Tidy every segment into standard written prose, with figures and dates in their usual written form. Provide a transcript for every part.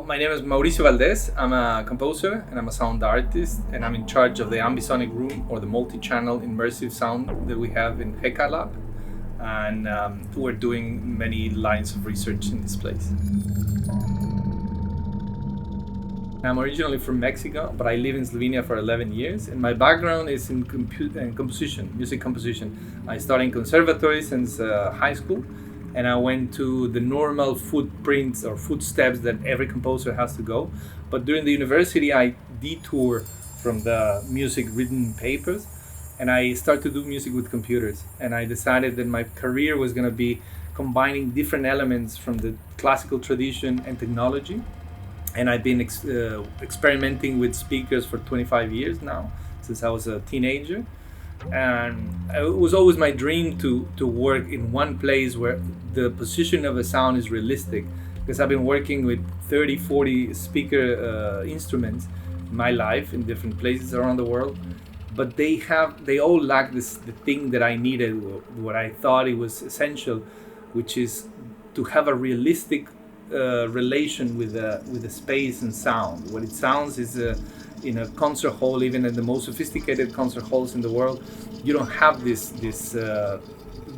My name is Mauricio Valdez. I'm a composer and I'm a sound artist, and I'm in charge of the ambisonic room, or the multi-channel immersive sound that we have in HEKA Lab. And we're doing many lines of research in this place. I'm originally from Mexico, but I live in Slovenia for 11 years, and my background is in composition, music composition. I studied in conservatory since high school, and I went to the normal footprints or footsteps that every composer has to go. But during the university, I detoured from the music written papers, and I started to do music with computers. And I decided that my career was going to be combining different elements from the classical tradition and technology. And I've been experimenting with speakers for 25 years now, since I was a teenager. And it was always my dream to work in one place where the position of a sound is realistic, because I've been working with 30, 40 speaker instruments in my life in different places around the world. But they all lack the thing that I needed, what I thought it was essential, which is to have a realistic relation with the space and sound. What it sounds is in a concert hall, even in the most sophisticated concert halls in the world, you don't have this.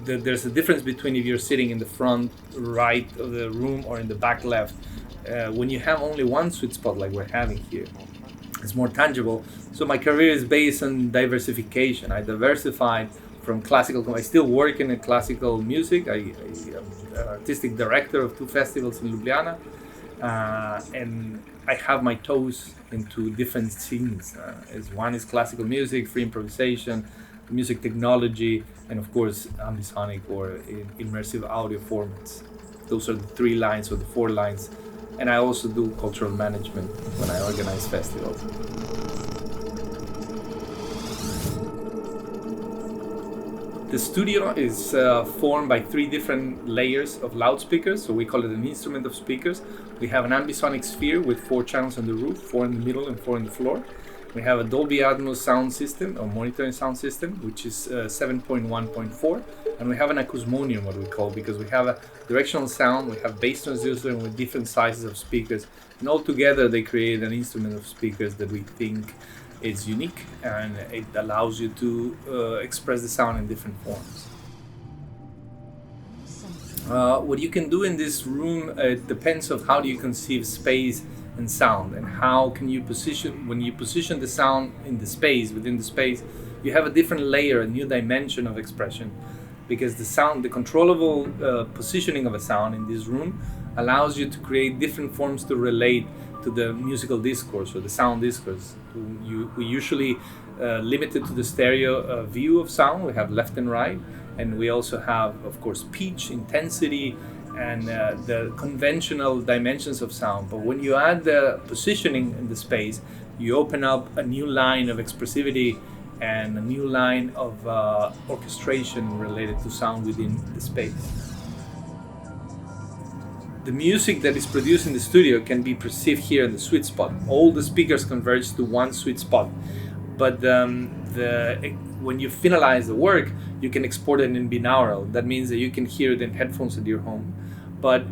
There's a difference between if you're sitting in the front right of the room or in the back left. When you have only one sweet spot like we're having here, it's more tangible. So my career is based on diversification. I diversified from classical. I still work in classical music. I'm artistic director of 2 festivals in Ljubljana, and I have my toes into different scenes. One is classical music, free improvisation, music technology, and of course ambisonic or immersive audio formats. Those are the 3 lines or the 4 lines. And I also do cultural management when I organize festivals. The studio is formed by 3 different layers of loudspeakers, so we call it an instrument of speakers. We have an ambisonic sphere with 4 channels on the roof, 4 in the middle and 4 on the floor. We have a Dolby Atmos sound system, or monitoring sound system, which is 7.1.4. And we have an acousmonium, what we call, because we have a directional sound, we have bass transducer, and with different sizes of speakers. And all together they create an instrument of speakers that we think is unique, and it allows you to express the sound in different forms. What you can do in this room, it depends on how do you conceive space and sound, and how can you position, when you position the sound in the space, within the space, you have a different layer, a new dimension of expression, because the sound, the controllable positioning of a sound in this room allows you to create different forms to relate to the musical discourse or the sound discourse. We usually limited to the stereo view of sound. We have left and right, and we also have, of course, pitch, intensity, and the conventional dimensions of sound. But when you add the positioning in the space, you open up a new line of expressivity and a new line of orchestration related to sound within the space. The music that is produced in the studio can be perceived here in the sweet spot. All the speakers converge to one sweet spot. But when you finalize the work, you can export it in binaural. That means that you can hear it in headphones at your home. But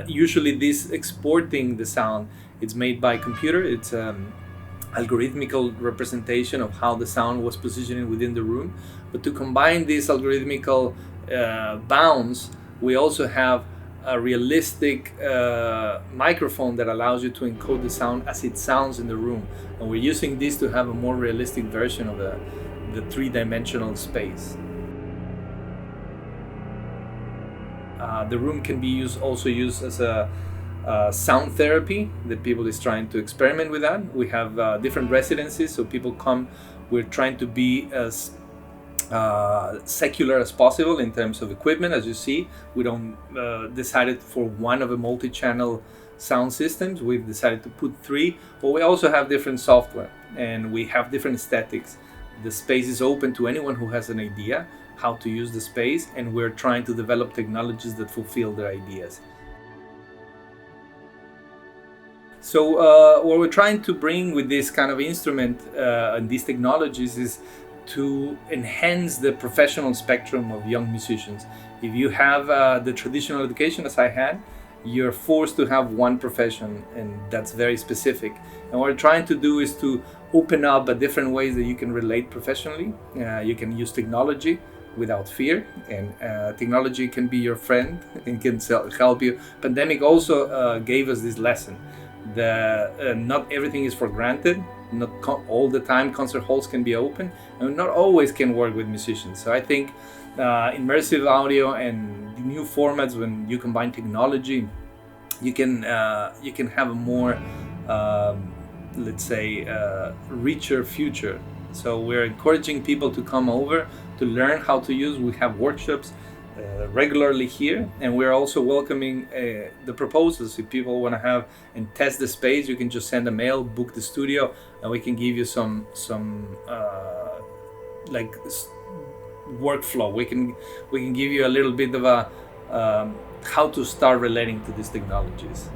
usually this exporting the sound, it's made by computer. It's algorithmical representation of how the sound was positioned within the room. But to combine these algorithmical bounds, we also have a realistic microphone that allows you to encode the sound as it sounds in the room. And we're using this to have a more realistic version of the 3-dimensional space. The room can be also used as a sound therapy that people is trying to experiment with that. We have different residencies, so people come. We're trying to be as secular as possible in terms of equipment. As you see, we don't decided for one of the multi-channel sound systems. We've decided to put 3, but we also have different software and we have different aesthetics. The space is open to anyone who has an idea how to use the space, and we're trying to develop technologies that fulfill their ideas. So what we're trying to bring with this kind of instrument and these technologies is to enhance the professional spectrum of young musicians. If you have the traditional education as I had, you're forced to have one profession, and that's very specific. And what we're trying to do is to open up a different ways that you can relate professionally. You can use technology without fear, and technology can be your friend and can help you. Pandemic also gave us this lesson that not everything is for granted. Not all the time concert halls can be open, and not always can work with musicians. So I think immersive audio and the new formats, when you combine technology, you can have a more let's say richer future. So we're encouraging people to come over to learn how to use. We have workshops regularly here, and we're also welcoming the proposals. If people want to have and test the space, you can just send a mail, book the studio, and we can give you some like workflow. We can give you a little bit of a how to start relating to these technologies.